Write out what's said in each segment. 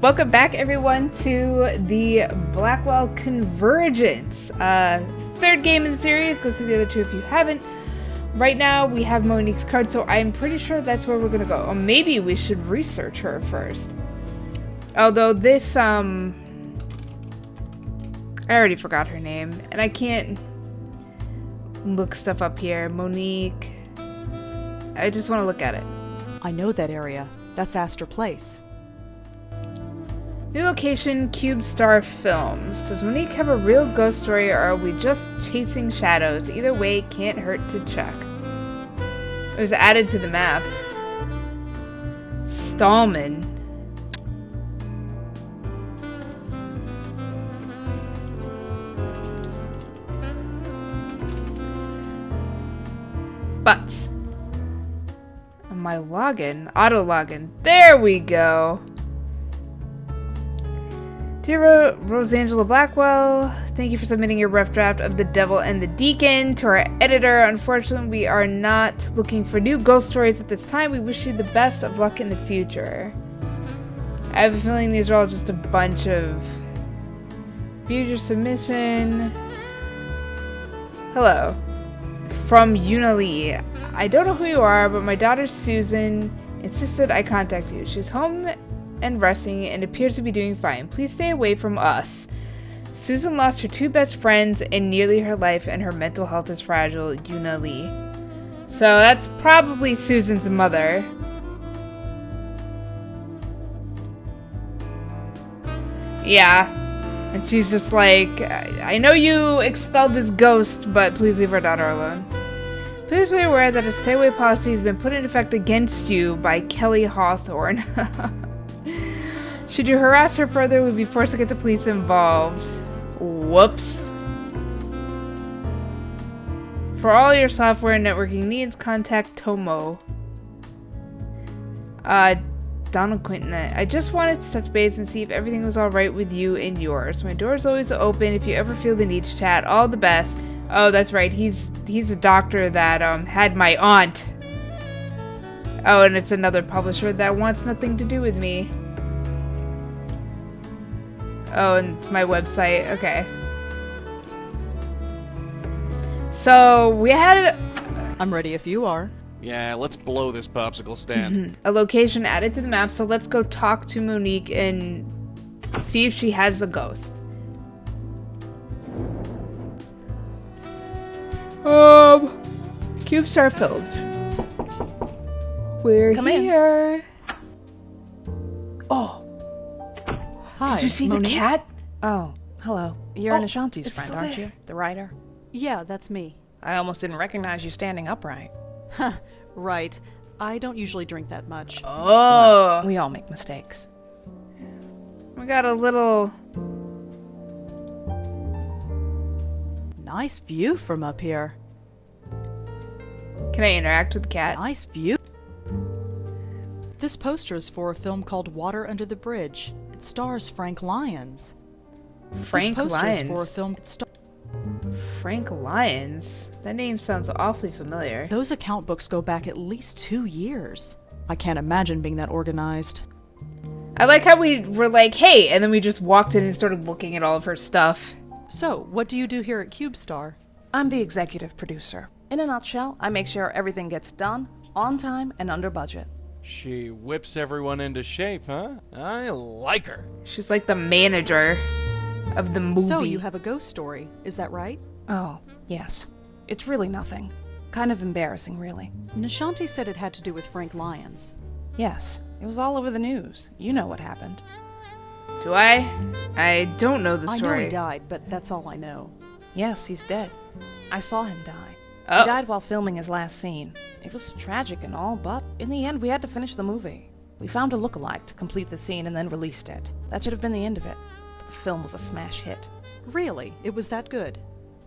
Welcome back, everyone, to the Blackwell Convergence. Third game in the series. Go see the other two if you haven't. Right now, we have Monique's card, so I'm pretty sure that's where we're going to go. Or maybe we should research her first. Although this, I already forgot her name, and I can't look stuff up here. Monique. I just want to look at it. I know that area. That's Astor Place. New location, Cube Star Films. Does Monique have a real ghost story, or are we just chasing shadows? Either way, can't hurt to check. It was added to the map. Stallman. Butts. On my login. Auto login. There we go. Dear Rosangela Blackwell, thank you for submitting your rough draft of The Devil and the Deacon to our editor. Unfortunately, we are not looking for new ghost stories at this time. We wish you the best of luck in the future. I have a feeling these are all just a bunch of... Viewed your submission. Hello. From Yuna Lee. I don't know who you are, but my daughter Susan insisted I contact you. She's home and resting and appears to be doing fine. Please stay away from us. Susan lost her two best friends in nearly her life, and her mental health is fragile. Yuna Lee. So that's probably Susan's mother. Yeah. And she's just like, I know you expelled this ghost, but please leave our daughter alone. Please be aware that a stay away policy has been put in effect against you by Kelly Hawthorne. Should you harass her further, we'd be forced to get the police involved. Whoops. For all your software and networking needs, contact Tomo. Donald Quinton, I just wanted to touch base and see if everything was alright with you and yours. My door's always open if you ever feel the need to chat. All the best. Oh, that's right. He's a doctor that had my aunt. Oh, and it's another publisher that wants nothing to do with me. Oh, and it's my website. Okay. So, we had... I'm ready if you are. Yeah, let's blow this popsicle stand. a location added to the map, so let's go talk to Monique and see if she has the ghost. CubeStar Films. We're Come here. Oh. Hi, Did you see Monique? the cat? Oh, hello. You're Oh, Nishanti's it's friend, still aren't there. you? The writer? Yeah, that's me. I almost didn't recognize you standing upright. Right. I don't usually drink that much. Oh. We all make mistakes. We got a little... Nice view from up here. Can I interact with the cat? Nice view. This poster is for a film called Water Under the Bridge. It stars Frank Lyons. Frank This poster Lyons. is for a film that stars... Frank Lyons? That name sounds awfully familiar. Those account books go back at least 2 years. I can't imagine being that organized. I like how we were like, hey, and then we just walked in and started looking at all of her stuff. So, what do you do here at CubeStar? I'm the executive producer. In a nutshell, I make sure everything gets done, on time, and under budget. She whips everyone into shape, huh? I like her. She's like the manager of the movie. So, you have a ghost story, is that right? Oh, yes. It's really nothing. Kind of embarrassing, really. Nishanti said it had to do with Frank Lyons. Yes, it was all over the news. You know what happened. Do I? I don't know the I story. know he died, but that's all I know. Yes, he's dead. I saw him die. Oh. He died while filming his last scene. It was tragic and all, but in the end, we had to finish the movie. We found a lookalike to complete the scene and then released it. That should have been the end of it. But the film was a smash hit. Really? It was that good?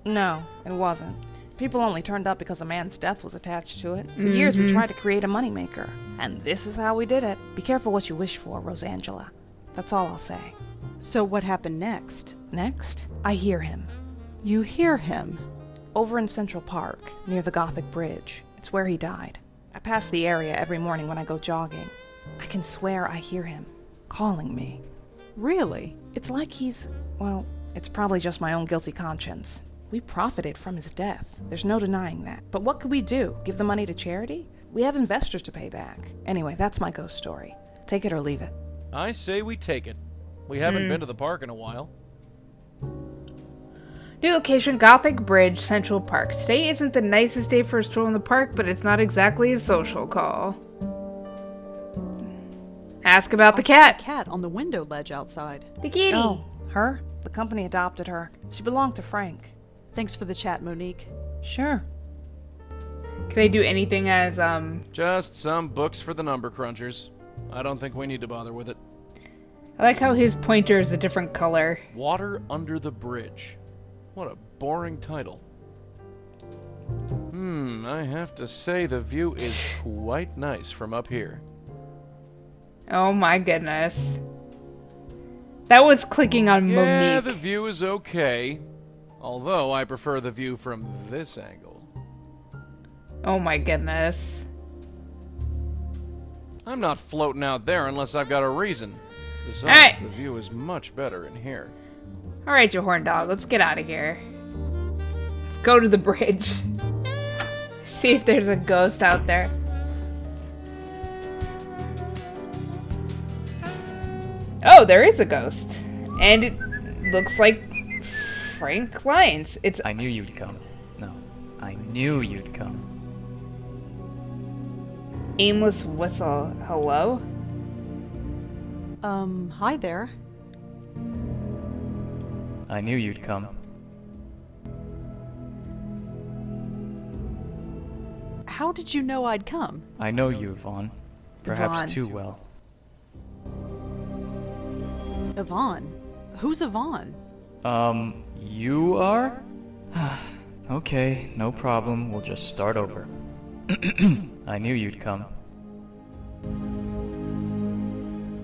No, it wasn't. People only turned up because a man's death was attached to it. For years, we tried to create a moneymaker. And this is how we did it. Be careful what you wish for, Rosangela. That's all I'll say. So what happened next? Next, I hear him. You hear him? Over in Central Park, near the Gothic Bridge. It's where he died. I pass the area every morning when I go jogging. I can swear I hear him, calling me. Really? It's like well, it's probably just my own guilty conscience. We profited from his death. There's no denying that. But what could we do? Give the money to charity? We have investors to pay back. Anyway, that's my ghost story. Take it or leave it. I say we take it. We haven't been to the park in a while. New location, Gothic Bridge, Central Park. Today isn't the nicest day for a stroll in the park, but it's not exactly a social call. Ask about the I saw cat. the cat on the window ledge outside. The kitty. Oh, her? The company adopted her. She belonged to Frank. Thanks for the chat, Monique. Sure. Can I do anything as, Just some books for the number crunchers. I don't think we need to bother with it. I like how his pointer is a different color. Water Under the Bridge. What a boring title. I have to say the view is quite nice from up here. Oh my goodness. That was clicking on Yeah, Monique. the view is okay. Although I prefer the view from this angle. Oh my goodness. I'm not floating out there unless I've got a reason. Besides, Alright. the view is much better in here. Alright, you horn dog, let's get out of here. Let's go to the bridge. See if there's a ghost out there. Oh, there is a ghost. And it looks like Frank Lyons. It's I knew you'd come. No, I knew you'd come. Aimless Whistle. Hello? Hi there. I knew you'd come. How did you know I'd come? I know you, Vaughn. Perhaps Vaughn. too well. Yvonne. Who's Yvonne? You are? Okay, no problem. We'll just start over. I knew you'd come.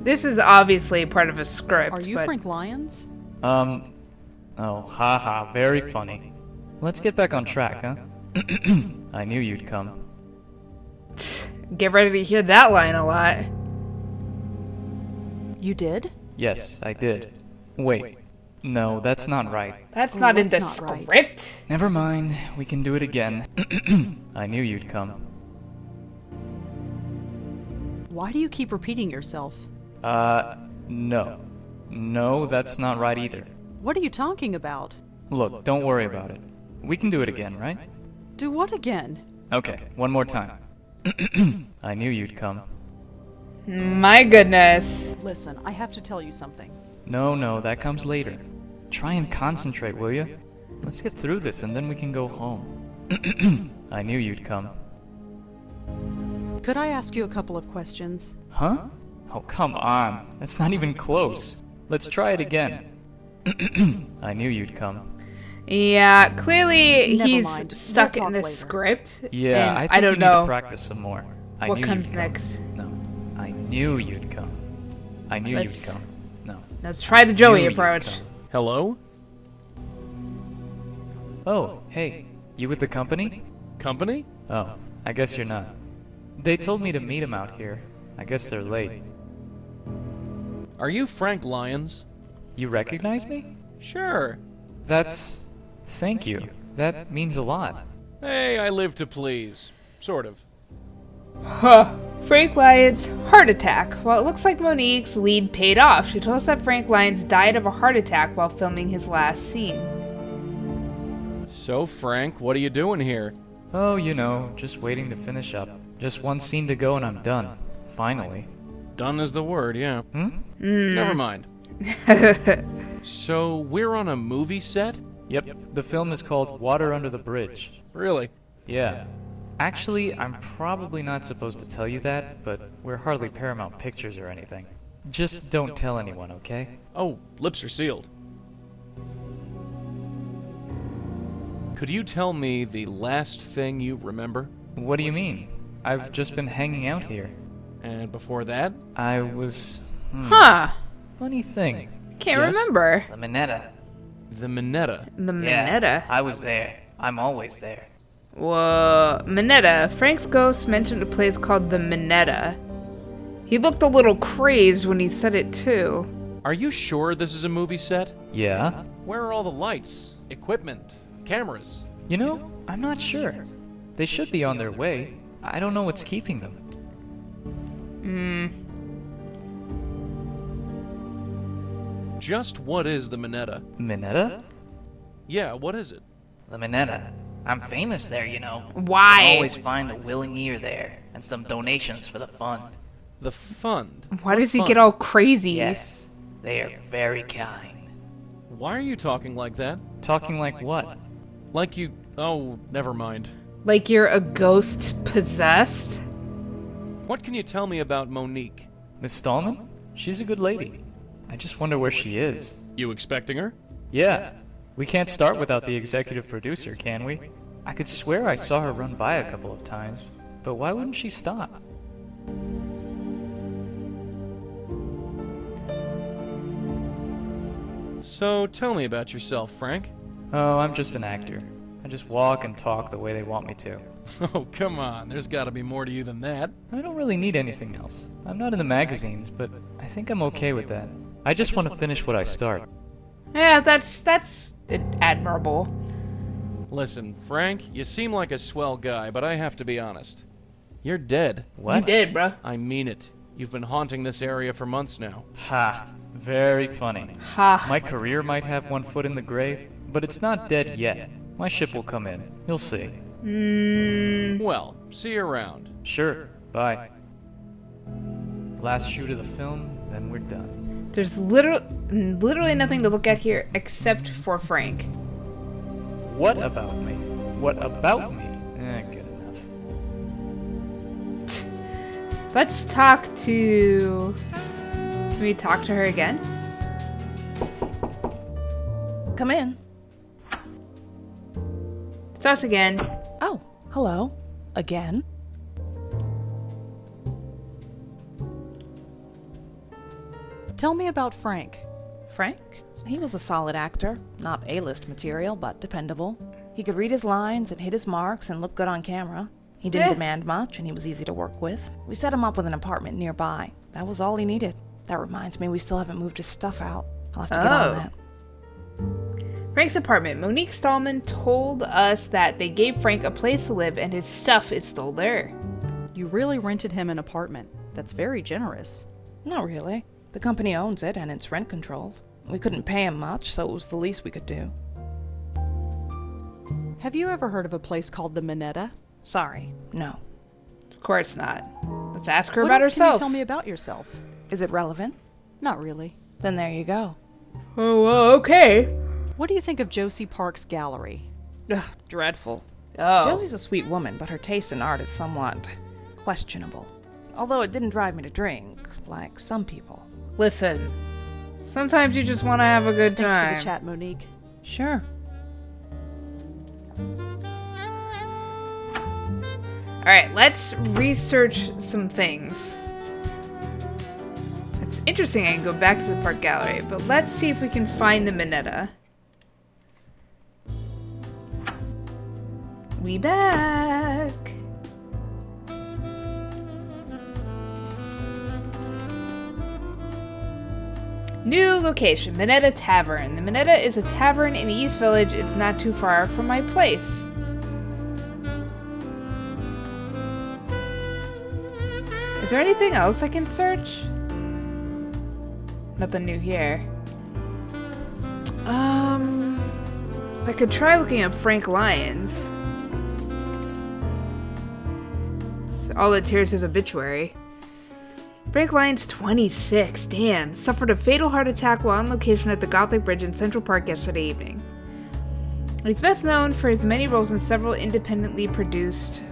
This is obviously part of a script. Are you but Frank Lyons? Oh, haha, very funny. Let's get back on track, huh? I knew you'd come. Get ready to hear that line a lot. You did? Yes, I did. Wait. No, that's not right. That's Oh, not in that's the not right. script. Never mind, we can do it again. I knew you'd come. Why do you keep repeating yourself? No. No, that's not right either. What are you talking about? Look, don't worry about it. We can do it again, right? Do what again? Okay, one more time. I knew you'd come. My goodness. Listen, I have to tell you something. No, that comes later. Try and concentrate, will you? Let's get through this and then we can go home. I knew you'd come. Could I ask you a couple of questions? Huh? Oh, come on. That's not even close. Let's try it again. I knew you'd come. Yeah, clearly Never he's mind. stuck We'll in talk the later. script. Yeah, and I think I don't you need know to practice some more. I what knew comes you'd come. next. No, I knew you'd come. I knew Let's- you'd come. No. Let's try the I Joey knew you'd approach. come. Hello? Oh, hey, you with the company? Company? Oh, I guess you're not. They told me to meet him out here. I guess they're late. Are you Frank Lyons? You recognize me? Sure. That's... Thank you. That means a lot. Hey, I live to please. Sort of. Huh. Frank Lyons' heart attack. Well, it looks like Monique's lead paid off. She told us that Frank Lyons died of a heart attack while filming his last scene. So, Frank, what are you doing here? Oh, you know, just waiting to finish up. Just one scene to go and I'm done. Finally. Done is the word, yeah. Never mind. So, we're on a movie set? Yep, the film is called Water Under the Bridge. Really? Yeah. Actually, I'm probably not supposed to tell you that, but we're hardly Paramount Pictures or anything. Just don't tell anyone, okay? Oh, lips are sealed. Could you tell me the last thing you remember? What do you mean? I've just been hanging out here. And before that? I was... Huh. Funny thing. Can't Yes? remember. The Minetta. The Minetta. The Minetta. I was there. I'm always there. Whoa. Minetta. Frank's ghost mentioned a place called the Minetta. He looked a little crazed when he said it too. Are you sure this is a movie set? Yeah? Where are all the lights, equipment, cameras? You know, I'm not sure. They should be on their way. I don't know what's keeping them. Just what is the Minetta? Minetta? Yeah, what is it? The Minetta. I'm famous there, you know. Why? I always find a willing ear there, and some donations for the fund. The fund. Why What does he fund? get all crazy? Yes, they are very kind. Why are you talking like that? Talking like what? Like you... Oh, never mind. Like you're a ghost possessed? What can you tell me about Monique? Miss Stallman? She's a good lady. I just wonder where she is. You expecting her? Yeah. We can't start without the executive producer, can we? I could swear I saw her run by a couple of times, but why wouldn't she stop? So, tell me about yourself, Frank. Oh, I'm just an actor. I just walk and talk the way they want me to. Oh, come on. There's gotta be more to you than that. I don't really need anything else. I'm not in the magazines, but I think I'm okay with that. I just want to finish what I start. Yeah, that's admirable. Listen, Frank, you seem like a swell guy, but I have to be honest. You're dead. What? You did, bro. I mean it. You've been haunting this area for months now. Ha. Very funny. Ha. My career might have one foot in the grave, but it's not dead yet. My ship will come in. You'll see. Well, see you around. Sure. Bye. Last shoot of the film, then we're done. There's literally nothing to look at here except for Frank. What about me? What about me? Good enough. Let's talk to... Can we talk to her again? Come in. It's us again. Oh, hello. Again? Tell me about Frank. Frank? He was a solid actor. Not A-list material, but dependable. He could read his lines and hit his marks and look good on camera. He didn't Yeah. demand much, and he was easy to work with. We set him up with an apartment nearby. That was all he needed. That reminds me, we still haven't moved his stuff out. I'll have to get on Oh. that. Frank's apartment. Monique Stallman told us that they gave Frank a place to live and his stuff is still there. You really rented him an apartment. That's very generous. Not really. The company owns it, and it's rent controlled. We couldn't pay him much, so it was the least we could do. Have you ever heard of a place called the Minetta? Sorry, no. Of course not. Let's ask her What about else herself. Can you tell me about yourself? Is it relevant? Not really. Then there you go. Oh, okay. What do you think of Josie Park's gallery? Ugh, dreadful. Oh. Josie's a sweet woman, but her taste in art is somewhat questionable. Although it didn't drive me to drink, like some people. Listen, sometimes you just want to have a good Thanks time. for the chat, Monique. Sure. Alright, let's research some things. It's interesting I can go back to the park gallery, but let's see if we can find the Minetta. We back! New location, Minetta Tavern. The Minetta is a tavern in the East Village. It's not too far from my place. Is there anything else I can search? Nothing new here. I could try looking up Frank Lyons. All that's here is his obituary. Frank Lyons, 26. Damn. Suffered a fatal heart attack while on location at the Gothic Bridge in Central Park yesterday evening. He's best known for his many roles in several independently produced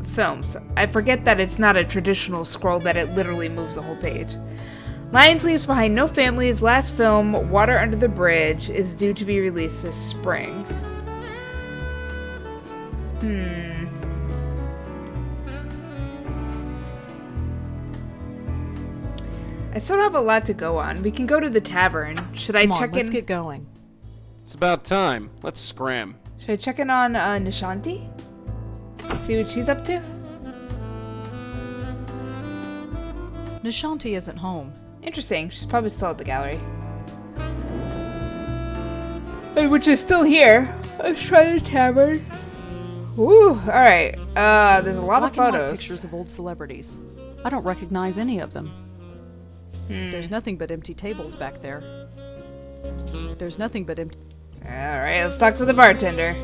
films. I forget that it's not a traditional scroll, that it literally moves the whole page. Lyons leaves behind no family. His last film, Water Under the Bridge, is due to be released this spring. I still have a lot to go on. We can go to the tavern. Should I Come on, check let's in? get going. It's about time. Let's scram. Should I check in on Nishanti? See what she's up to? Nishanti isn't home. Interesting. She's probably still at the gallery. Which is still here. Let's try the tavern. Woo! Alright. There's a lot of Black and white photos. pictures of old celebrities. I don't recognize any of them. There's nothing but empty tables back there. There's nothing but empty... Alright, let's talk to the bartender.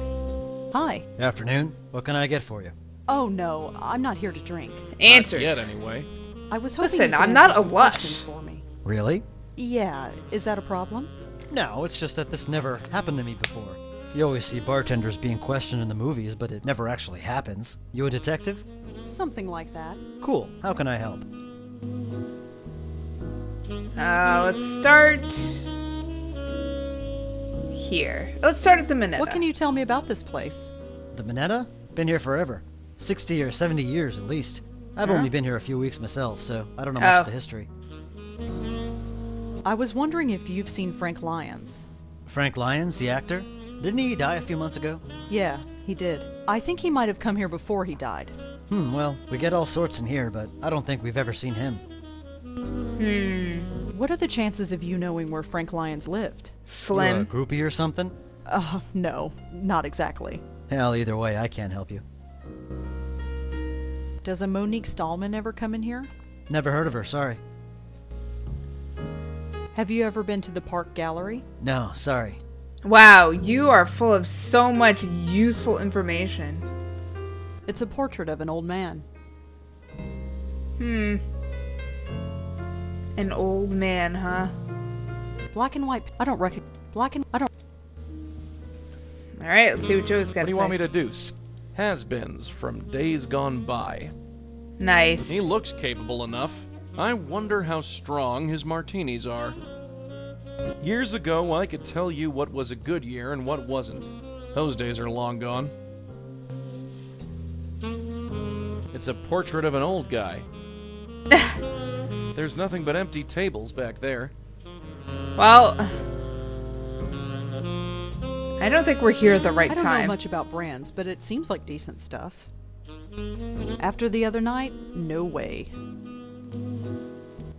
Hi. Afternoon. What can I get for you? Oh no, I'm not here to drink. Answers. Not yet, anyway. I was hoping Listen, you could I'm not answer a some lush. questions for me. Really? Yeah, is that a problem? No, it's just that this never happened to me before. You always see bartenders being questioned in the movies, but it never actually happens. You a detective? Something like that. Cool. How can I help? Let's start here. Let's start at the Minetta. What can you tell me about this place? The Minetta? Been here forever. 60 or 70 years at least. I've only been here a few weeks myself, so I don't know much of the history. I was wondering if you've seen Frank Lyons. Frank Lyons, the actor? Didn't he die a few months ago? Yeah, he did. I think he might have come here before he died. Well, we get all sorts in here, but I don't think we've ever seen him. What are the chances of you knowing where Frank Lyons lived? You a Slim. groupie or something? No, not exactly. Hell, either way, I can't help you. Does a Monique Stallman ever come in here? Never heard of her, sorry. Have you ever been to the Park Gallery? No, sorry. Wow, you are full of so much useful information. It's a portrait of an old man. An old man, huh? Black and white. I don't recognize. Black and I don't. Alright, let's see what Joe's got What to do you say. want me to do? Has-beens from days gone by. Nice. He looks capable enough. I wonder how strong his martinis are. Years ago, I could tell you what was a good year and what wasn't. Those days are long gone. It's a portrait of an old guy. There's nothing but empty tables back there. Well, I don't think we're here at the right I don't know time. much about brands, but it seems like decent stuff. After the other night, no way.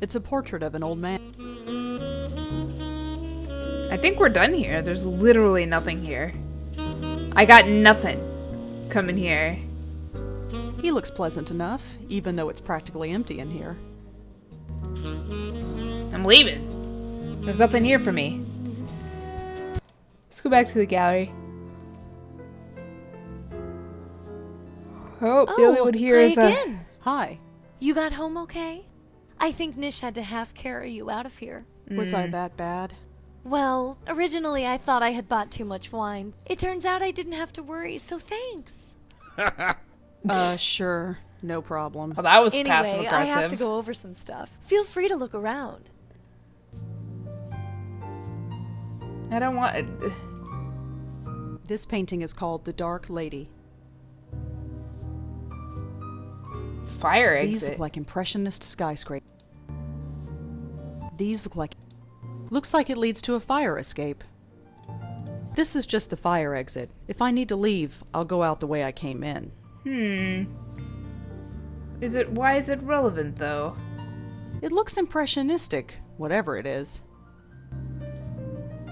It's a portrait of an old man. I think we're done here. There's literally nothing here. I got nothing coming here. He looks pleasant enough, even though it's practically empty in here. I'm leaving. There's nothing here for me. Let's go back to the gallery. Oh, the only one here hi is again. Hi. You got home okay? I think Nish had to half carry you out of here. Was I that bad? Well, originally I thought I had bought too much wine. It turns out I didn't have to worry, so thanks. Sure. No problem. Oh, that was passive Anyway, aggressive. I have to go over some stuff. Feel free to look around. I don't want. This painting is called The Dark Lady. Fire These exit. look like impressionist skyscrapers. These look like... Looks like it leads to a fire escape. This is just the fire exit. If I need to leave, I'll go out the way I came in. Why is it relevant though? It looks impressionistic, whatever it is.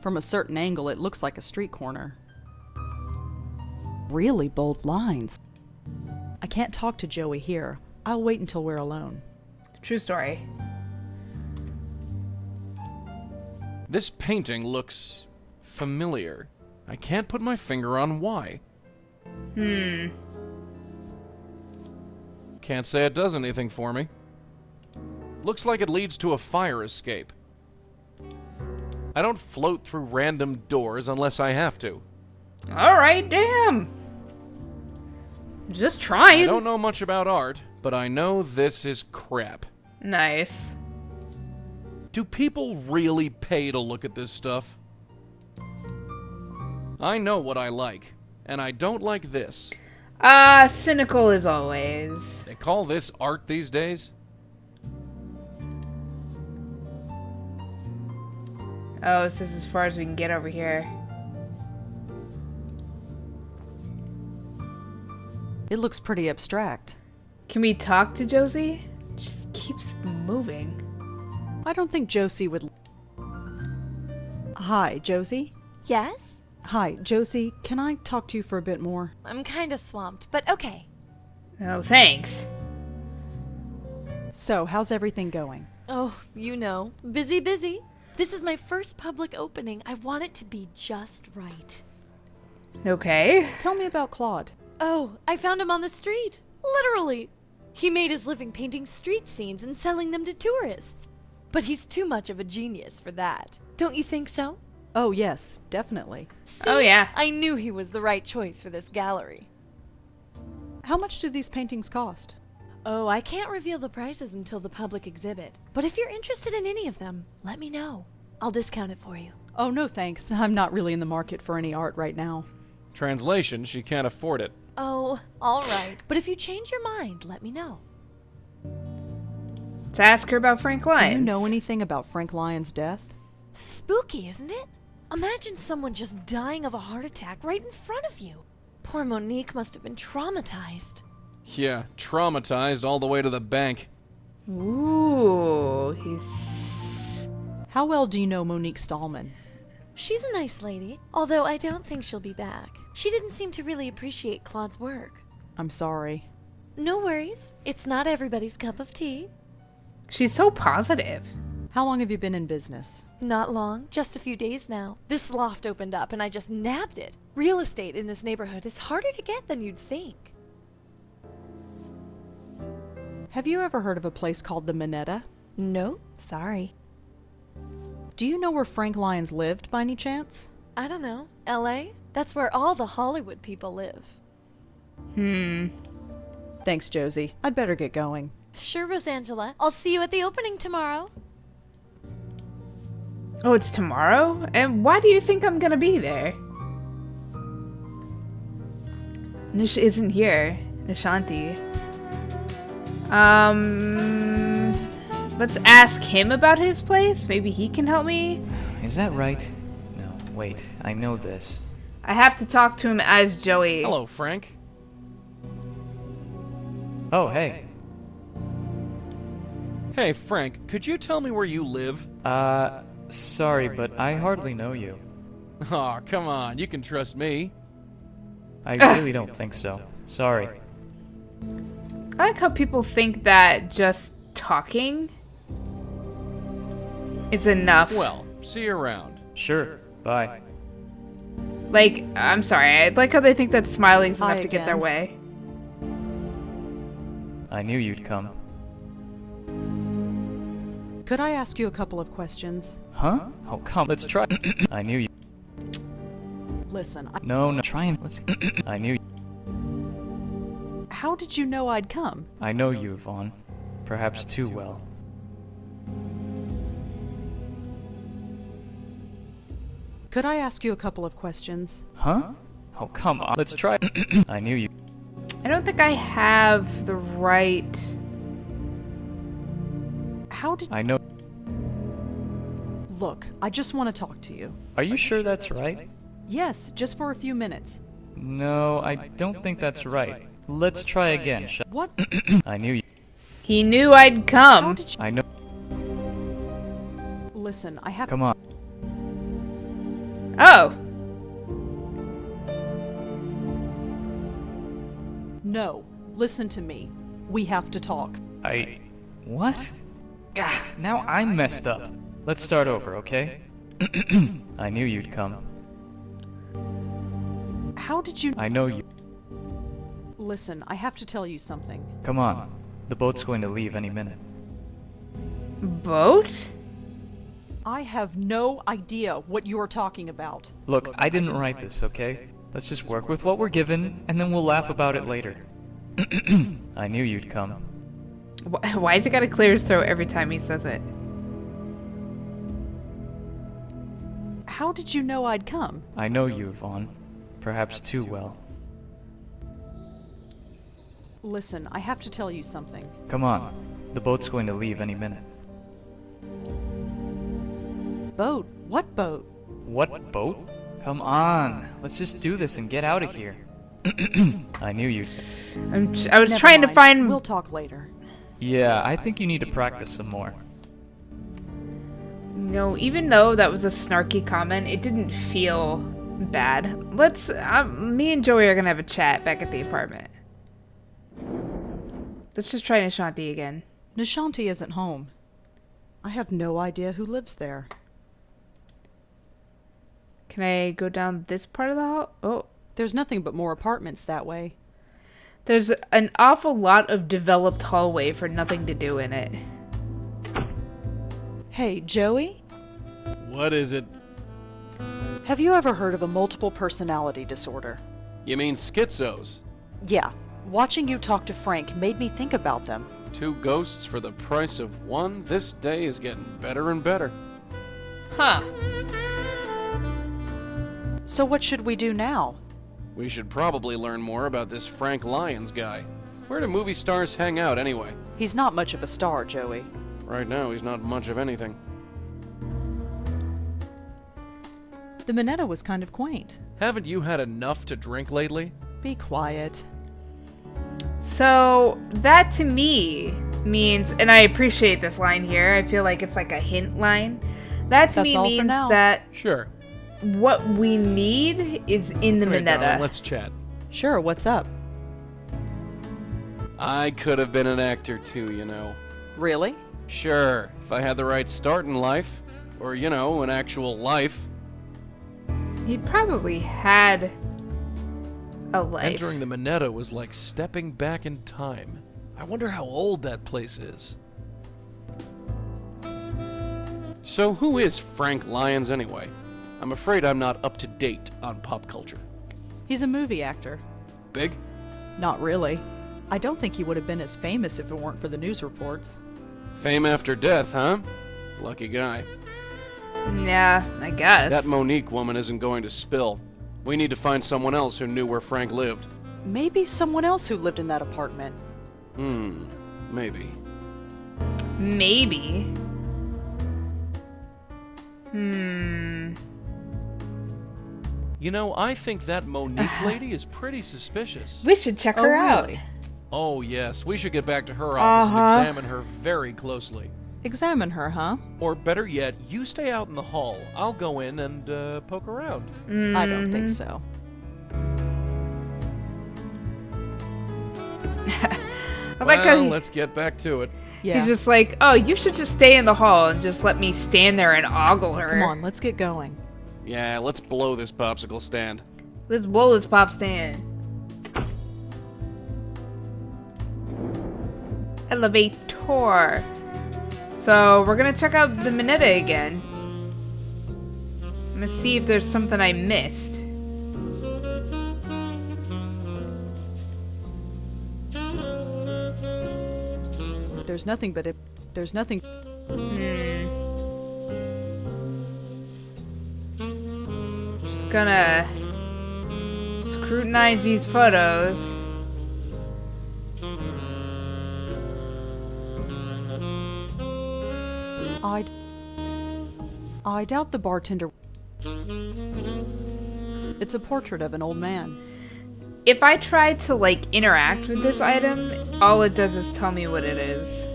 From a certain angle, it looks like a street corner. Really bold lines. I can't talk to Joey here. I'll wait until we're alone. True story. This painting looks familiar. I can't put my finger on why. Can't say it does anything for me. Looks like it leads to a fire escape. I don't float through random doors unless I have to. Alright, damn. Just I trying. don't know much about art, but I know this is crap. Nice. Do people really pay to look at this stuff? I know what I like, and I don't like this. Cynical as always. They call this art these days? Oh, this is as far as we can get over here. It looks pretty abstract. Can we talk to Josie? Just keeps moving. I don't think Josie would... Hi, Josie? Yes? Hi, Josie, can I talk to you for a bit more? I'm kinda swamped, but okay. Oh, thanks. So, how's everything going? Oh, you know, busy, busy. This is my first public opening. I want it to be just right. Okay. Tell me about Claude. Oh, I found him on the street. Literally. He made his living painting street scenes and selling them to tourists. But he's too much of a genius for that. Don't you think so? Oh, yes, definitely. See? Oh, yeah. I knew he was the right choice for this gallery. How much do these paintings cost? Oh, I can't reveal the prices until the public exhibit. But if you're interested in any of them, let me know. I'll discount it for you. Oh, no thanks. I'm not really in the market for any art right now. Translation, she can't afford it. Oh, all right. But if you change your mind, let me know. Let's ask her about Frank Lyons. Do you know anything about Frank Lyons' death? Spooky, isn't it? Imagine someone just dying of a heart attack right in front of you. Poor Monique must have been traumatized. Yeah, traumatized all the way to the bank. Ooh, he's... How well do you know Monique Stallman? She's a nice lady, although I don't think she'll be back. She didn't seem to really appreciate Claude's work. I'm sorry. No worries. It's not everybody's cup of tea. She's so positive. How long have you been in business? Not long, just a few days now. This loft opened up and I just nabbed it. Real estate in this neighborhood is harder to get than you'd think. Have you ever heard of a place called the Minetta? No, sorry. Do you know where Frank Lyons lived, by any chance? I don't know. LA? That's where all the Hollywood people live. Thanks, Josie. I'd better get going. Sure, Rosangela. I'll see you at the opening tomorrow. Oh, it's tomorrow? And why do you think I'm gonna be there? Nish isn't here. Nishanti. Let's ask him about his place. Maybe he can help me. Is that right? No, wait. I know this. I have to talk to him as Joey. Hello, Frank. Oh, hey. Hey, Frank, could you tell me where you live? Sorry, but I hardly know you. Aw, come on, you can trust me. I really don't think so. Sorry. I like how people think that just talking is enough. Well, see you around. Sure. Bye. Like, I'm sorry. I like how they think that smiling's Hi enough to get their again. way. I knew you'd come. Could I ask you a couple of questions? Huh? Oh, come. Let's try. I knew you. Listen, No, try and let's. I knew. how did you know I'd come? I know you, Vaughn. Perhaps too well. Could I ask you a couple of questions? Huh? Oh, come on. Let's try. I knew you. I don't think I have the right... How did... I know. Look, I just want to talk to you. Are you sure that's right? Yes, just for a few minutes. No, I don't think that's right. Let's try again. What? I knew you. He knew I'd How come. did you... I know. Listen, I have... Come on. Oh. No, listen to me. We have to talk. What? Ah, now I'm messed up. Let's start over, okay? I knew you'd come. How did you... I know you. Listen, I have to tell you something. Come on. The boat's going to leave any minute. Boat? I have no idea what you're talking about. Look, I didn't write this, okay? Let's just work with what we're given, and then we'll laugh about it later. I knew you'd come. Why has he got to clear his throat every time he says it? How did you know I'd come? I know you, Vaughn. Perhaps too well. Listen, I have to tell you something. Come on. The boat's going to leave any minute. Boat? What boat? What boat? Come on. Let's just do this and get out of here. I knew you'd... I was Never trying to mind. find... We'll talk later. Yeah, I think you need to practice some more. No, even though that was a snarky comment, it didn't feel bad. Me and Joey are gonna have a chat back at the apartment. Let's just try Nishanti again. Nishanti isn't home. I have no idea who lives there. Can I go down this part of the hall? Oh. There's nothing but more apartments that way. There's an awful lot of developed hallway for nothing to do in it. Hey, Joey? What is it? Have you ever heard of a multiple personality disorder? You mean schizos? Yeah. Watching you talk to Frank made me think about them. 2 ghosts for the price of 1? This day is getting better and better. Huh. So what should we do now? We should probably learn more about this Frank Lyons guy. Where do movie stars hang out anyway? He's not much of a star, Joey. Right now, he's not much of anything. The Minetta was kind of quaint. Haven't you had enough to drink lately? Be quiet. So that to me means, and I appreciate this line here, I feel like it's like a hint line. That to That's me all for means now. that Sure. what we need is in the Come here, darling, Minetta. let's chat. Sure, what's up? I could have been an actor too, you know. Really? Sure, if I had the right start in life. Or, you know, an actual life. He probably had a life. Entering the Minetta was like stepping back in time. I wonder how old that place is. So who is Frank Lyons anyway? I'm afraid I'm not up to date on pop culture. He's a movie actor. Big? Not really. I don't think he would have been as famous if it weren't for the news reports. Fame after death, huh? Lucky guy. Yeah, I guess. That Monique woman isn't going to spill. We need to find someone else who knew where Frank lived. Maybe someone else who lived in that apartment. Maybe. Maybe. You know, I think that Monique lady is pretty suspicious. We should check her out. Really? Oh, yes, we should get back to her office and examine her very closely. Examine her, huh? Or better yet, you stay out in the hall. I'll go in and poke around. I don't think so. I like how Let's get back to it. Yeah. he's just like, oh, you should just stay in the hall and just let me stand there and ogle her. Come on, let's get going. Yeah, let's blow this popsicle stand. Let's blow this pop stand. Elevator. So we're gonna check out the Minetta again. I'm gonna see if there's something I missed. There's nothing but it. There's nothing. Just gonna scrutinize these photos. I doubt the bartender. It's a portrait of an old man. If I try to like interact with this item, all it does is tell me what it is.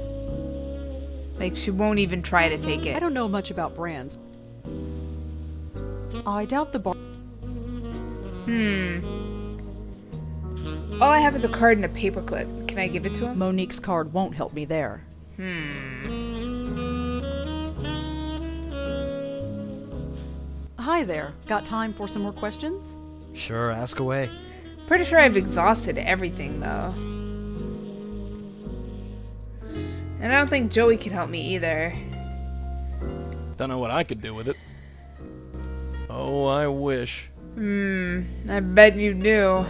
Like she won't even try to take I it. don't know much about brands. I doubt the bar. All I have is a card and a paperclip. Can I give it to him? Monique's card won't help me there. Hi there. Got time for some more questions? Sure, ask away. Pretty sure I've exhausted everything though. And I don't think Joey can help me either. Don't know what I could do with it. Oh, I wish. I bet you do.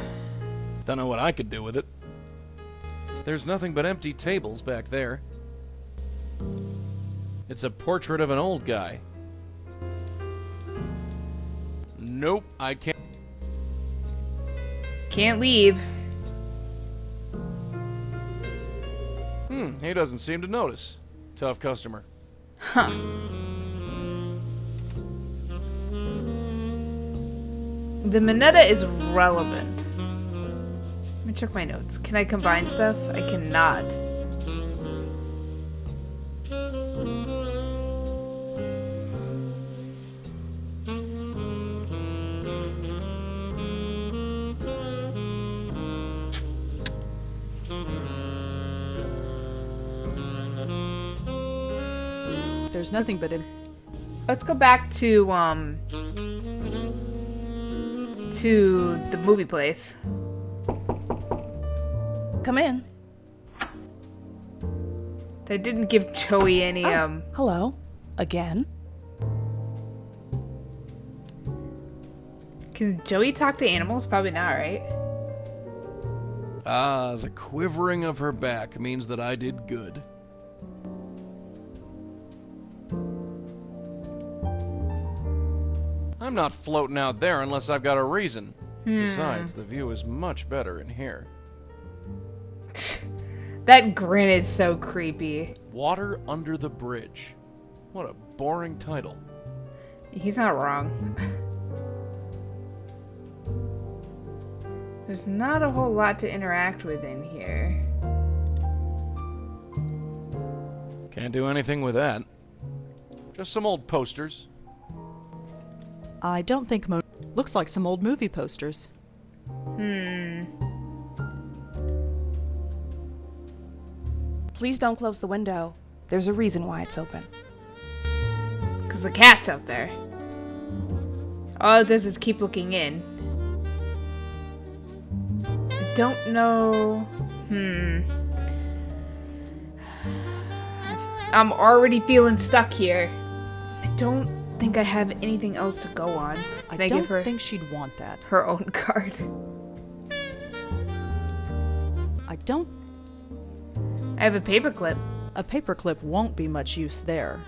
Don't know what I could do with it. There's nothing but empty tables back there. It's a portrait of an old guy. Nope, I can't. Can't leave. He doesn't seem to notice. Tough customer. Huh. The Minetta is relevant. Let me check my notes. Can I combine stuff? I cannot. There's nothing but Let's go back to the movie place. Come in. They didn't give Joey any Hello. Again. Can Joey talk to animals? Probably not, right? Ah, the quivering of her back means that I did good. I'm not floating out there unless I've got a reason. Besides, the view is much better in here. That grin is so creepy. Water Under the Bridge. What a boring title. He's not wrong. There's not a whole lot to interact with in here. Can't do anything with that. Just some old posters. I don't think looks like some old movie posters. Please don't close the window. There's a reason why it's open. Because the cat's out there. All it does is keep looking in. I don't know. I'm already feeling stuck here. I don't think I have anything else to go on. Can I give her think she'd want that. her own card? I don't. I have a paperclip. A paperclip won't be much use there.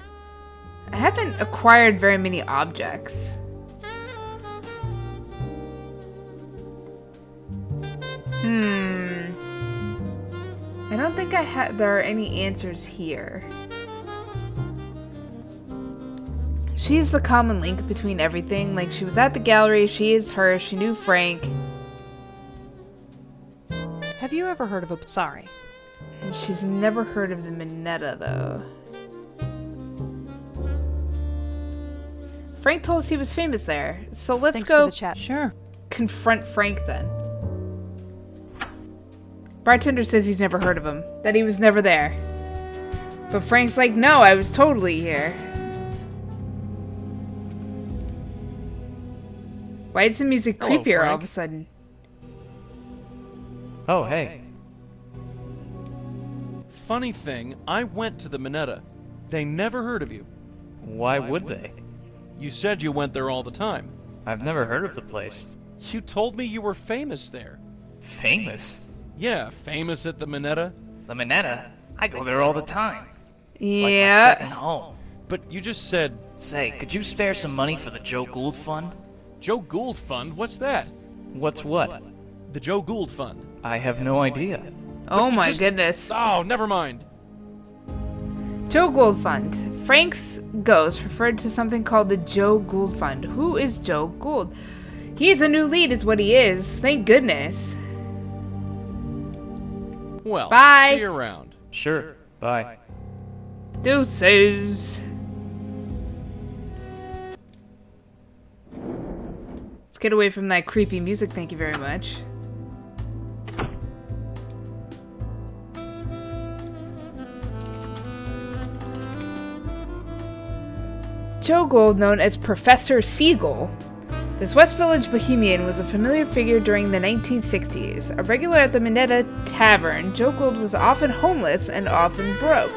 I haven't acquired very many objects. I don't think there are any answers here. She's the common link between everything. Like, she was at the gallery, she is her, she knew Frank. Have you ever heard of a... Sorry. And she's never heard of the Minetta, though. Frank told us he was famous there. So let's Thanks go for the chat. Sure. confront Frank then. Bartender says he's never heard of him, that he was never there. But Frank's like, no, I was totally here. Why is the music Hello, creepier all Frank. of a sudden? Oh, hey. Funny thing, I went to the Minetta. They never heard of you. Why would they? You said you went there all the time. I've never heard of the place. You told me you were famous there. Famous? Yeah, famous at the Minetta. The Minetta? I go there all the time. It's like my Yeah. second home. But you just said, Say, could you spare some money for the Joe Gould Fund? Joe Gould Fund? What's that? What's what? The Joe Gould Fund. I have no idea. Oh you my just- goodness. Oh, never mind. Joe Gould Fund. Frank's ghost referred to something called the Joe Gould Fund. Who is Joe Gould? He's a new lead is what he is. Thank goodness. Well, Bye. see you around. Sure. Bye. Deuces. Let's get away from that creepy music, thank you very much. Joe Gould, known as Professor Siegel. This West Village bohemian was a familiar figure during the 1960s. A regular at the Minetta Tavern, Joe Gould was often homeless and often broke.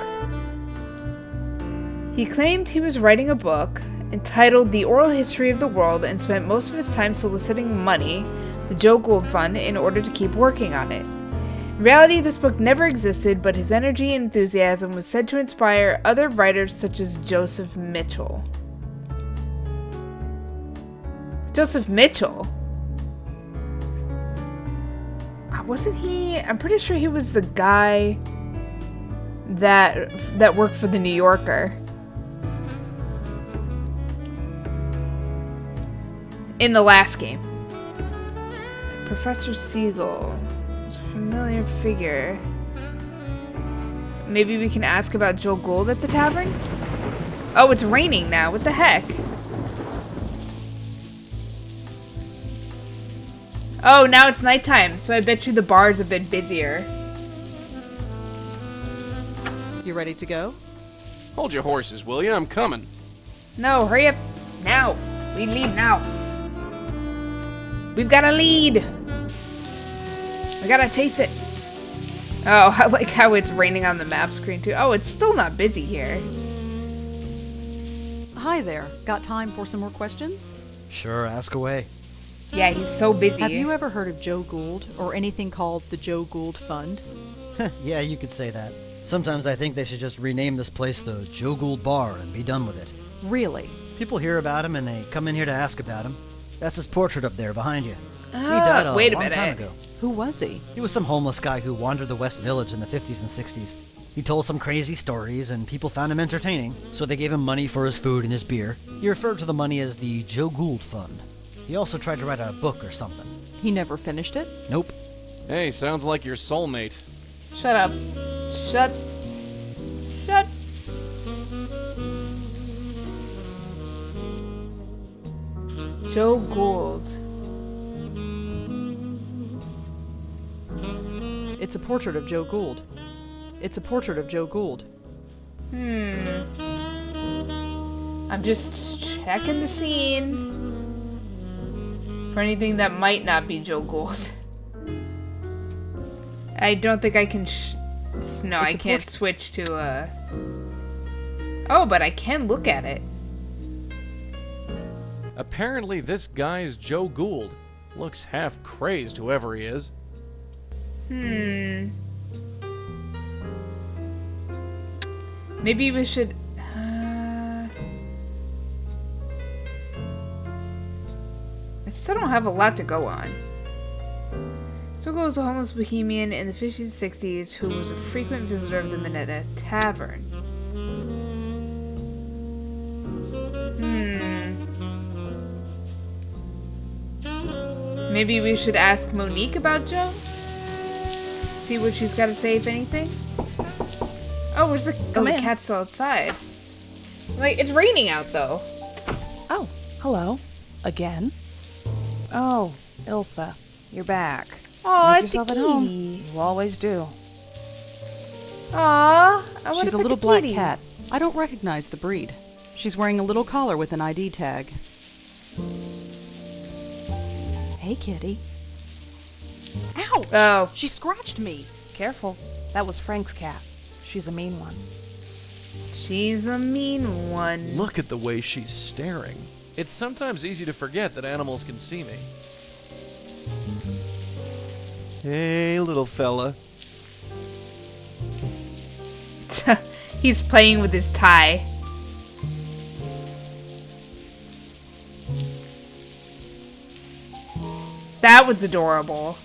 He claimed he was writing a book entitled The Oral History of the World and spent most of his time soliciting money, the Joe Gould Fund, in order to keep working on it. In reality, this book never existed, but his energy and enthusiasm was said to inspire other writers such as Joseph Mitchell. Joseph Mitchell? Wasn't he? I'm pretty sure he was the guy that worked for the New Yorker. In the last game. Professor Siegel was a familiar figure. Maybe we can ask about Joe Gould at the tavern? Oh, it's raining now. What the heck? Oh, now it's nighttime, so I bet you the bar's a bit busier. You ready to go? Hold your horses, will you? I'm coming. No, hurry up. Now. We leave now. We've got a lead. We gotta chase it. Oh, I like how it's raining on the map screen too. Oh, it's still not busy here. Hi there. Got time for some more questions? Sure, ask away. Yeah, he's so busy. Have you ever heard of Joe Gould or anything called the Joe Gould Fund? Yeah, you could say that. Sometimes I think they should just rename this place the Joe Gould Bar and be done with it. Really? People hear about him and they come in here to ask about him. That's his portrait up there behind you. He died a wait a long time minute. ago. Who was he? He was some homeless guy who wandered the West Village in the 50s and 60s. He told some crazy stories, and people found him entertaining, so they gave him money for his food and his beer. He referred to the money as the Joe Gould Fund. He also tried to write a book or something. He never finished it? Nope. Hey, sounds like your soulmate. Shut up. Shut. Joe Gould. It's a portrait of Joe Gould. It's a portrait of Joe Gould. I'm just checking the scene for anything that might not be Joe Gould. I don't think I can no, I can't switch to Oh, but I can look at it. Apparently this guy is Joe Gould. Looks half crazed, whoever he is. Maybe we should I still don't have a lot to go on. Joe Gould was a homeless bohemian in the 50s and 60s who was a frequent visitor of the Minetta Tavern. Maybe we should ask Monique about Joe? See what she's got to say, if anything? Oh, where's the cat's still outside? Like, it's raining out, though. Oh, hello. Again? Oh, Ilsa, you're back. Aw, Make it's yourself a at home. kitty. You always do. Aw, I want She's to a pet little the black kitty. cat. I don't recognize the breed. She's wearing a little collar with an ID tag. Hey, kitty. Ouch! Oh. She scratched me. Careful. That was Frank's cat. She's a mean one. She's a mean one. Look at the way she's staring. It's sometimes easy to forget that animals can see me. Hey, little fella. He's playing with his tie. That was adorable.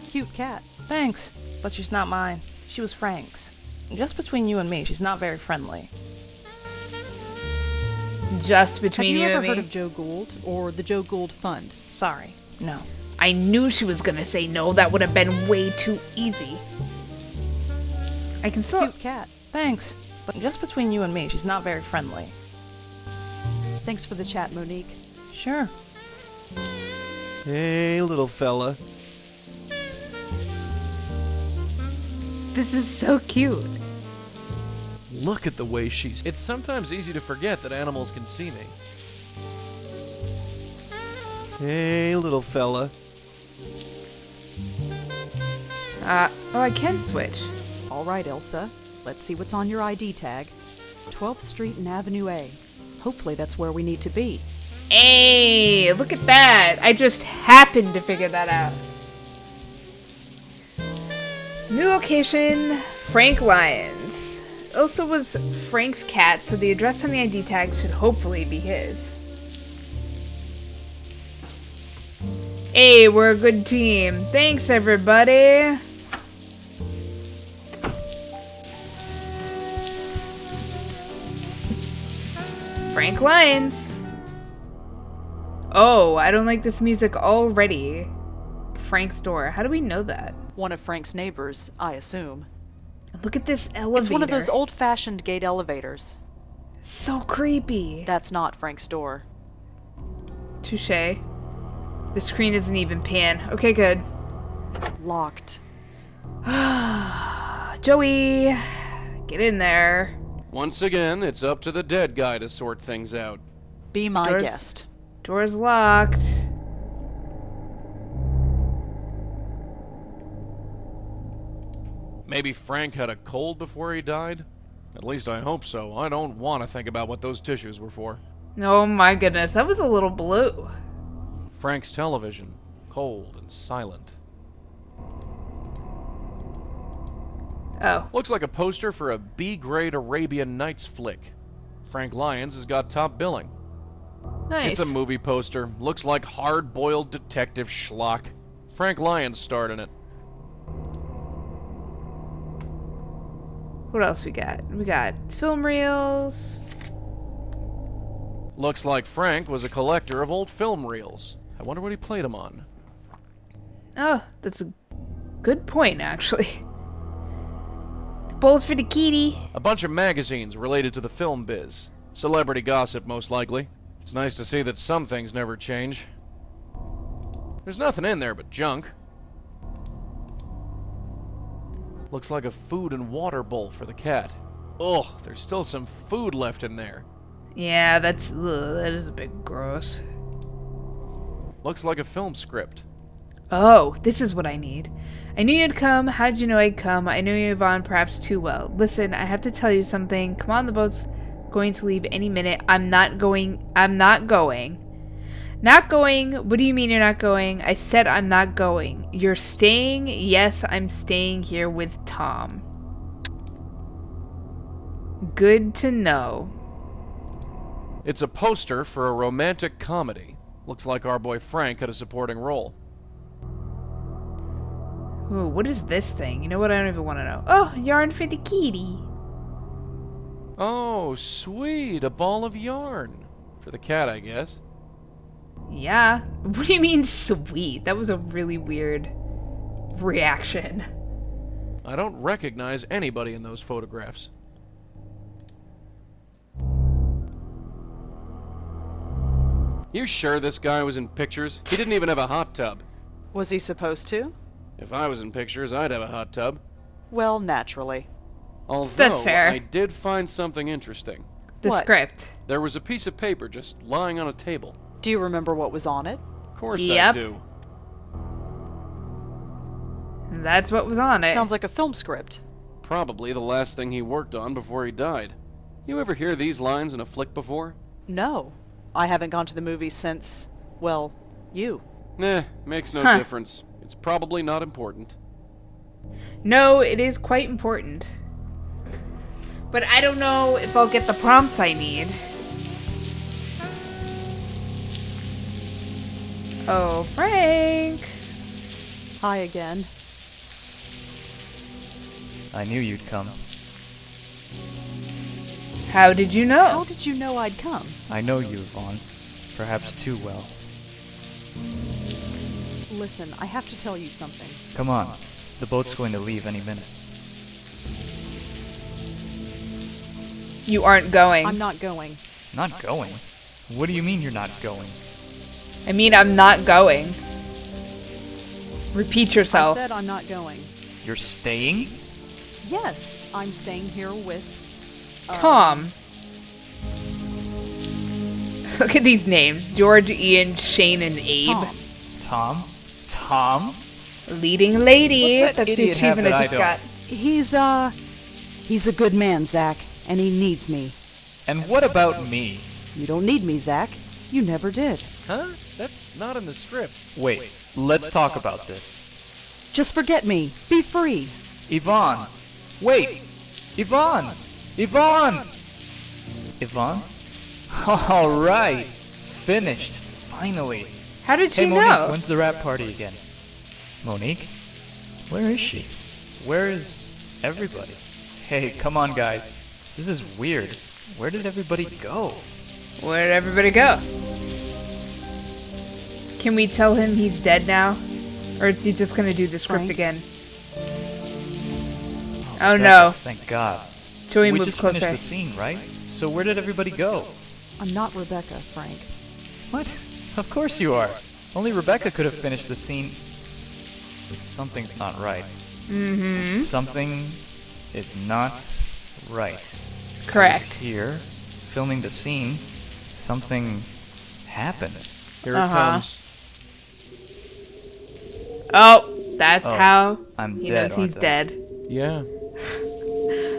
Cute cat. Thanks, but she's not mine. She was Frank's. Just between you and me, she's not very friendly. Just Have between you you ever and heard me. of Joe Gould or the Joe Gould Fund? Sorry, no. I knew she was gonna say no. That would have been way too easy. I can still. Cute cat. Thanks, but just between you and me, she's not very friendly. Thanks for the chat, Monique. Sure. Hey, little fella. This is so cute. Look at the way she's... It's sometimes easy to forget that animals can see me. Hey, little fella. Oh, I can switch. All right, Elsa. Let's see what's on your ID tag. 12th Street and Avenue A. Hopefully that's where we need to be. Hey, look at that. I just happened to figure that out. New location, Frank Lyons. Ilsa was Frank's cat, so the address on the ID tag should hopefully be his. Hey, we're a good team. Thanks, everybody. Frank Lyons. Oh, I don't like this music already. Frank's door. How do we know that? One of Frank's neighbors, I assume. Look at this elevator. It's one of those old-fashioned gate elevators. So creepy. That's not Frank's door. Touche. The screen isn't even pan. Okay, good. Locked. Joey, get in there. Once again, it's up to the dead guy to sort things out. Be my Doors- guest. Door's locked. Maybe Frank had a cold before he died? At least I hope so. I don't want to think about what those tissues were for. Oh my goodness, that was a little blue. Frank's television, cold and silent. Oh, Looks like a poster for a B-grade Arabian Nights flick. Frank Lyons has got top billing. nice. It's a movie poster. Looks like hard-boiled detective schlock. Frank Lyons starred in it. What else we got? We got film reels. Looks like Frank was a collector of old film reels. I wonder what he played them on. Oh, that's a good point, actually. Bowls for the kitty. A bunch of magazines related to the film biz. Celebrity gossip, most likely. It's nice to see that some things never change. There's nothing in there but junk. Looks like a food and water bowl for the cat. Ugh, there's still some food left in there. Yeah, that is a bit gross. Looks like a film script. Oh, this is what I need. I knew you'd come. How'd you know I'd come? I knew you, Yvonne, perhaps too well. Listen, I have to tell you something. Come on, the boat's going to leave any minute. I'm not going. I'm not going. Not going? What do you mean you're not going? I said I'm not going. You're staying? Yes, I'm staying here with Tom. Good to know. It's a poster for a romantic comedy. Looks like our boy Frank had a supporting role. Ooh, what is this thing? You know what? I don't even want to know. Oh, yarn for the kitty. Oh, sweet, a ball of yarn. For the cat, I guess. Yeah. What do you mean sweet? That was a really weird reaction. I don't recognize anybody in those photographs. You sure this guy was in pictures? He didn't even have a hot tub. Was he supposed to? If I was in pictures, I'd have a hot tub. Well, naturally. Although, That's fair. I did find something interesting. The What? script. There was a piece of paper just lying on a table. Do you remember what was on it? Of course Yep. I do. That's what was on it. Sounds like a film script. Probably the last thing he worked on before he died. You ever hear these lines in a flick before? No. I haven't gone to the movies since, well, you. Makes no Huh. difference. It's probably not important. No, it is quite important. But I don't know if I'll get the prompts I need. Oh, Frank. Hi again. I knew you'd come. How did you How know? did you know I'd come? I know you, Vaughn. Perhaps too well. Listen, I have to tell you something. Come on. The boat's going to leave any minute. You aren't going. I'm not going. Not going? What do you mean you're not going? I mean, I'm not going. Repeat I yourself. said I'm not going. You're staying? Yes, I'm staying here with... Tom. Look at these names. George, Ian, Shane, and Abe. Tom. Tom? Tom? Leading lady. What's that That's the idiot have achievement I that I just don't? got. He's a good man, Zach, and he needs me. And what about me? You don't need me, Zach. You never did. Huh? That's not in the script. Wait, let's talk about this. Just forget me. Be free. Yvonne! Wait! Yvonne! Yvonne! Yvonne? Alright! Finished. Finally. How did she Hey, Monique, know? when's the rap party again? Monique? Where is she? Where is everybody? Hey, come on, guys. This is weird. Where did everybody go? Where did everybody go? Can we tell him he's dead now? Or is he just gonna do the script Frank? again? Oh Rebecca, no. Thank God. Joey We moves just closer. finished the scene, right? So where did everybody go? I'm not Rebecca, Frank. What? Of course you are. Only Rebecca could have finished the scene. Something's not right. Mm-hmm. Something is not right. Correct. I was here, filming the scene. Something happened. Here it comes. Oh, that's Oh, how I'm he dead, knows he's aren't I? dead. Yeah.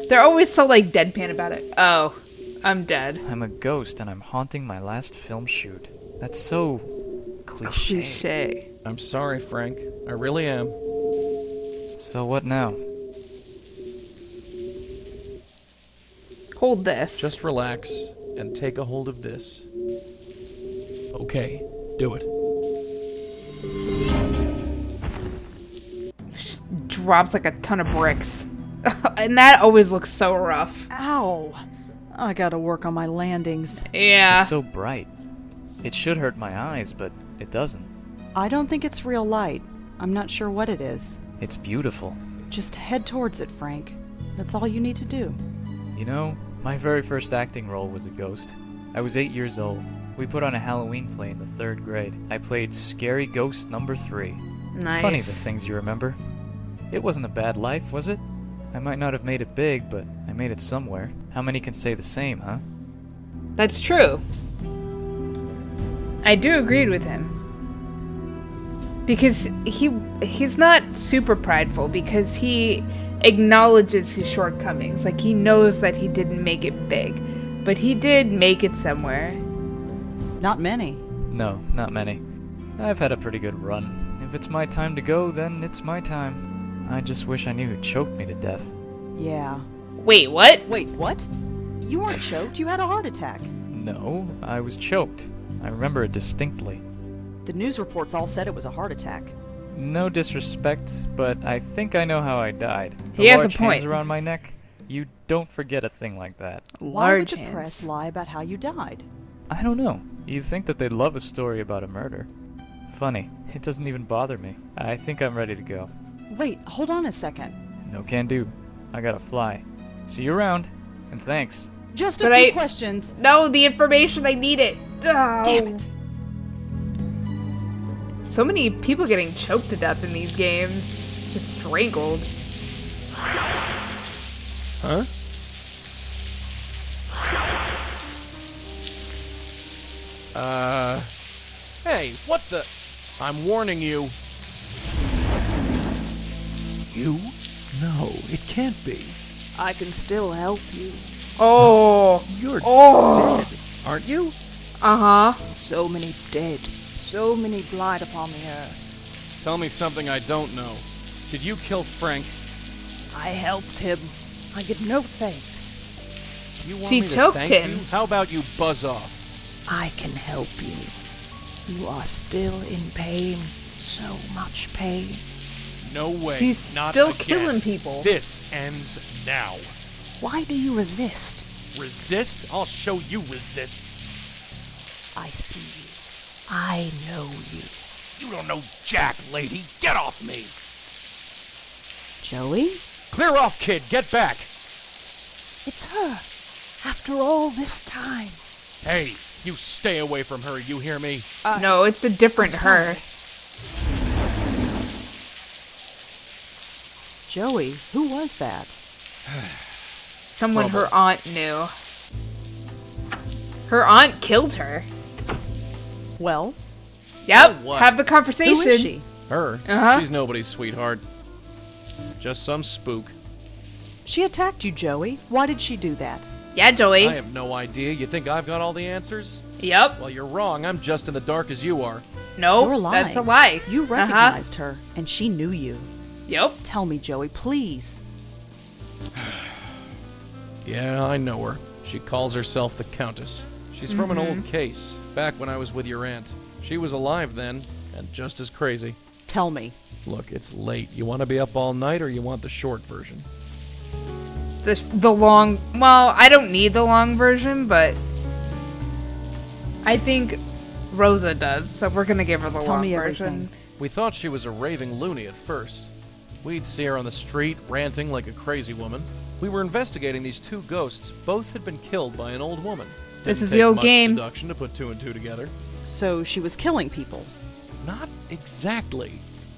They're always so, like, deadpan about it. Oh, I'm dead. I'm a ghost and I'm haunting my last film shoot. That's so cliche. Cliche. I'm sorry, Frank. I really am. So what now? Hold this. Just relax and take a hold of this. Okay, do it. Just drops like a ton of bricks. And that always looks so rough. Ow! I gotta work on my landings. Yeah. It's so bright. It should hurt my eyes, but it doesn't. I don't think it's real light. I'm not sure what it is. It's beautiful. Just head towards it, Frank. That's all you need to do. You know, my very first acting role was a ghost. I was 8 years old. We put on a Halloween play in the 3rd grade. I played Scary Ghost number 3. Nice. Funny the things you remember. It wasn't a bad life, was it? I might not have made it big, but I made it somewhere. How many can say the same, huh? That's true. I do agree with him. Because he's not super prideful, because he acknowledges his shortcomings. Like, he knows that he didn't make it big, but he did make it somewhere. Not many. No, not many. I've had a pretty good run. If it's my time to go, then it's my time. I just wish I knew who choked me to death. Yeah. Wait, what? Wait, what? You weren't choked, you had a heart attack. No, I was choked. I remember it distinctly. The news reports all said it was a heart attack. No disrespect, but I think I know how I died. The He has a large point. hands around my neck? You don't forget a thing like that. Why would Large the hands. press lie about how you died? I don't know. You'd think that they'd love a story about a murder. Funny, it doesn't even bother me. I think I'm ready to go. Wait, hold on a second. No can do. I gotta fly. See you around, and thanks. Just a But few I- questions. No, the information, I need it. Oh. Damn it. So many people getting choked to death in these games. Just strangled. Huh? Hey, what the? I'm warning you. You? No, it can't be. I can still help you. Oh. You're Oh. dead, aren't you? Uh-huh. So many dead. So many blind upon the earth. Tell me something I don't know. Did you kill Frank? I helped him. I get no thanks. You want She me to choked thank him. you? How about you buzz off? I can help you. You are still in pain. So much pain. No way. She's not still again. killing people. This ends now. Why do you resist? Resist? I'll show you resist. I see you. I know you. You don't know jack, lady. Get off me. Joey? Clear off, kid. Get back. It's her. After all this time. Hey, you stay away from her, you hear me? No, it's a different I'm her. sorry. Joey, who was that? Someone Trouble. her aunt knew. Her aunt killed her. Well, Yep. Oh, what? Have the conversation. who is she? Her? Uh-huh. She's nobody's sweetheart. Just some spook. She attacked you, Joey. Why did she do that? Yeah, Joey. I have no idea. You think I've got all the answers? Yep. Well, you're wrong. I'm just in the dark as you are. No, You're lying. that's a lie. You recognized her, and she knew you. Yep. Tell me, Joey, please. Yeah, I know her. She calls herself the Countess. She's from an old case, back when I was with your aunt. She was alive then, and just as crazy. Tell me. Look, it's late. You want to be up all night, or you want the short version? The long. Well, I don't need the long version, but I think Rosa does. So we're gonna give her the Tell long me version. everything. We thought she was a raving loony at first. We'd see her on the street, ranting like a crazy woman. We were investigating these two ghosts. Both had been killed by an old woman. This Didn't is take the old much game. deduction to put two and two together. So she was killing people. Not exactly.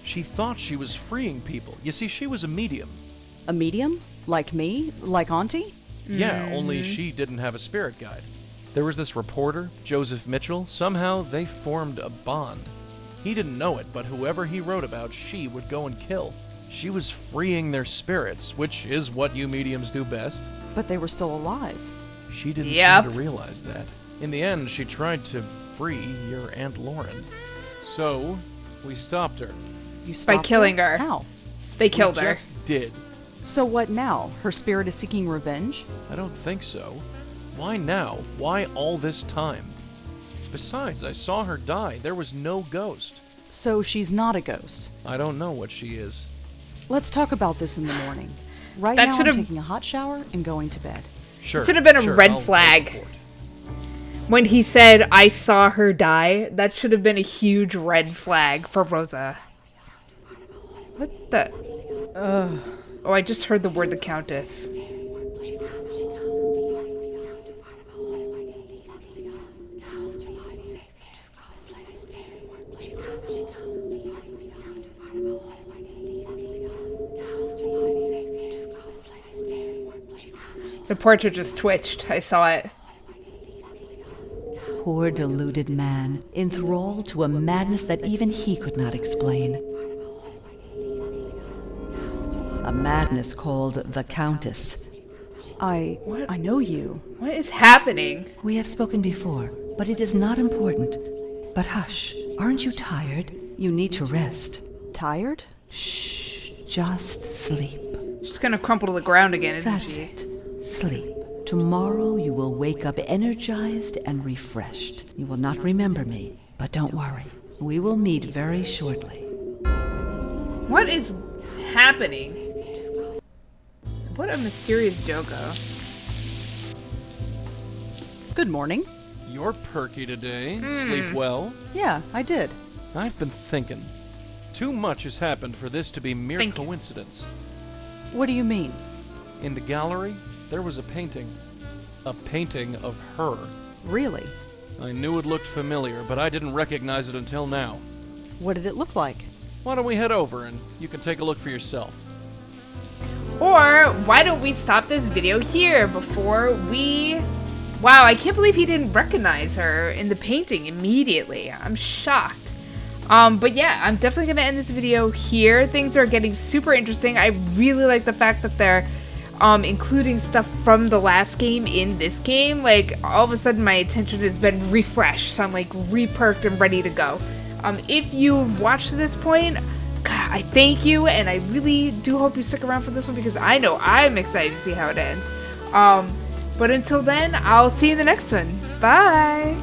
She thought she was freeing people. You see, she was a medium. A medium? Like me? Like Auntie? Yeah, only she didn't have a spirit guide. There was this reporter, Joseph Mitchell. Somehow they formed a bond. He didn't know it, but whoever he wrote about, she would go and kill. She was freeing their spirits, which is what you mediums do best. But they were still alive. She didn't Yep. seem to realize that. In the end, she tried to free your Aunt Lauren. So, we stopped her. You stopped killing her. How? They killed We her. just did. So what now? Her spirit is seeking revenge? I don't think so. Why now? Why all this time? Besides, I saw her die. There was no ghost. So she's not a ghost. I don't know what she is. Let's talk about this in the morning. Right That now I'm should've- taking a hot shower and going to bed. Sure. Should have been a sure, red I'll flag. vote for it. When he said, I saw her die, that should have been a huge red flag for Rosa. What the? Oh, I just heard the word the Countess. The portrait just twitched. I saw it. Poor deluded man, enthralled to a madness that even he could not explain. A madness called the Countess. I know you. What is happening? We have spoken before, but it is not important. But hush, aren't you tired? You need to rest. Tired? Shh, just sleep. She's gonna crumple to the ground again, isn't That's she? it. Sleep. Tomorrow you will wake up energized and refreshed. You will not remember me, but don't worry. We will meet very shortly. What is happening? What a mysterious Jogo. Good morning. You're perky today. Sleep well? Yeah, I did. I've been thinking. Too much has happened for this to be mere Thinking. coincidence. What do you mean? In the gallery, there was a painting. A painting of her. Really? I knew it looked familiar, but I didn't recognize it until now. What did it look like? Why don't we head over and you can take a look for yourself? Or why don't we stop this video here before we... Wow, I can't believe he didn't recognize her in the painting immediately. I'm shocked. But yeah, I'm definitely going to end this video here. Things are getting super interesting. I really like the fact that they're including stuff from the last game in this game. Like, all of a sudden my attention has been refreshed. I'm like re-perked and ready to go. If you've watched to this point, God, I thank you, and I really do hope you stick around for this one because I know I'm excited to see how it ends. But until then, I'll see you in the next one. Bye!